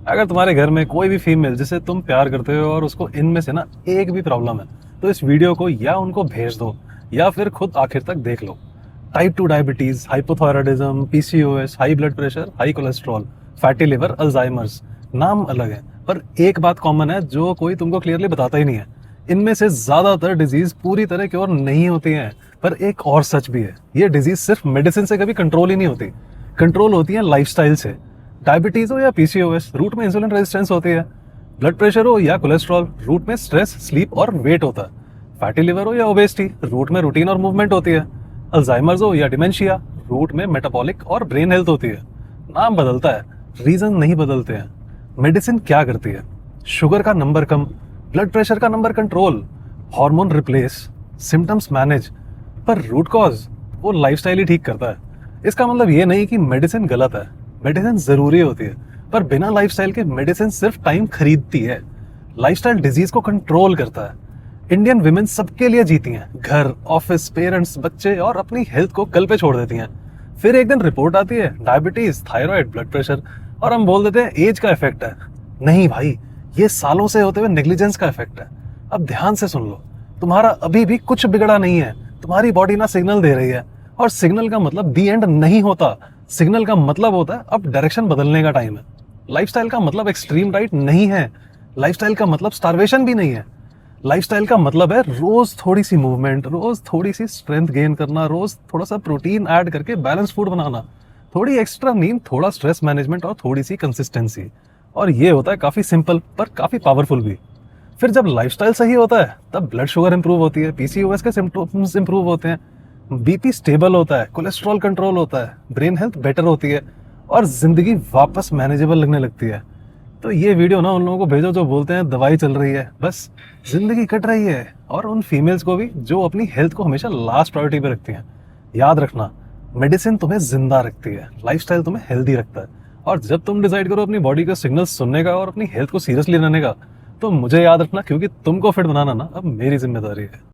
अगर तुम्हारे घर में कोई भी फीमेल जिसे तुम प्यार करते हो और उसको इनमें से ना एक भी प्रॉब्लम है, तो इस वीडियो को या उनको भेज दो या फिर खुद आखिर तक देख लो। Type 2 diabetes, hypothyroidism, PCOS, high blood pressure, high cholesterol, fatty liver, Alzheimer's, नाम अलग है पर एक बात कॉमन है जो कोई तुमको क्लियरली बताता ही नहीं है। इनमें से ज्यादातर डिजीज पूरी तरह क्योर नहीं होती हैं, पर एक और सच भी है, ये डिजीज सिर्फ मेडिसिन से कभी कंट्रोल ही नहीं होती, कंट्रोल होती है लाइफस्टाइल से। डायबिटीज हो या पीसीओएस, रूट में इंसुलिन रेजिस्टेंस होती है। ब्लड प्रेशर हो या कोलेस्ट्रॉल, रूट में स्ट्रेस, स्लीप और वेट होता है। फैटी लिवर हो या ओबेसिटी, रूट में रूटीन और मूवमेंट होती है। अल्जाइमर्स हो या डिमेंशिया, रूट में मेटाबॉलिक और ब्रेन हेल्थ होती है। नाम बदलता है, रीजन नहीं बदलते हैं। मेडिसिन क्या करती है? शुगर का नंबर कम, ब्लड प्रेशर का number control, hormone replace, symptoms manage, पर रूट कॉज वो लाइफस्टाइल ही ठीक करता है। इसका मतलब ये नहीं कि मेडिसिन गलत है, मेडिसिन जरूरी होती है, पर बिना लाइफस्टाइल के मेडिसिन सिर्फ टाइम खरीदती है। लाइफस्टाइल डिजीज को कंट्रोल करता है। इंडियन विमेन सबके लिए जीती हैं, घर, ऑफिस, पेरेंट्स, बच्चे और अपनी हेल्थ को कल पे छोड़ देती हैं। फिर एक दिन रिपोर्ट आती है डायबिटीज, थायराइड, ब्लड प्रेशर, और हम बोल देते हैं एज का इफेक्ट है। नहीं भाई, ये सालों से होते हुए नेग्लिजेंस का इफेक्ट है। अब ध्यान से सुन लो, तुम्हारा अभी भी कुछ बिगड़ा नहीं है। तुम्हारी बॉडी ना सिग्नल दे रही है, और सिग्नल का मतलब दी एंड नहीं होता। सिग्नल का मतलब होता है अब डायरेक्शन बदलने का टाइम है। लाइफस्टाइल का मतलब एक्सट्रीम डाइट नहीं है। लाइफस्टाइल का मतलब स्टारवेशन भी नहीं है। लाइफस्टाइल का मतलब है रोज थोड़ी सी मूवमेंट, रोज थोड़ी सी स्ट्रेंथ गेन करना, रोज थोड़ा सा प्रोटीन ऐड करके बैलेंस फूड बनाना, थोड़ी एक्स्ट्रा नींद, थोड़ा स्ट्रेस मैनेजमेंट और थोड़ी सी कंसिस्टेंसी। और ये होता है काफी सिंपल पर काफी पावरफुल भी। फिर जब लाइफस्टाइल सही होता है तब ब्लड शुगर इंप्रूव होती है, पीसीओएस के सिम्टम्स इंप्रूव होते हैं, बीपी स्टेबल होता है, कोलेस्ट्रॉल कंट्रोल होता है, ब्रेन हेल्थ बेटर होती है और जिंदगी वापस मैनेजेबल लगने लगती है। तो ये वीडियो ना उन लोगों को भेजो जो बोलते हैं दवाई चल रही है, बस जिंदगी कट रही है, और उन फीमेल्स को भी जो अपनी हेल्थ को हमेशा लास्ट प्रायोरिटी पे रखती हैं। याद रखना, मेडिसिन तुम्हें जिंदा रखती है, लाइफस्टाइल तुम्हें हेल्दी रखता है। और जब तुम डिसाइड करो अपनी बॉडी का सिग्नल सुनने का और अपनी हेल्थ को सीरियसली लेने का, तो मुझे याद रखना, क्योंकि तुमको फिट बनाना ना अब मेरी जिम्मेदारी है।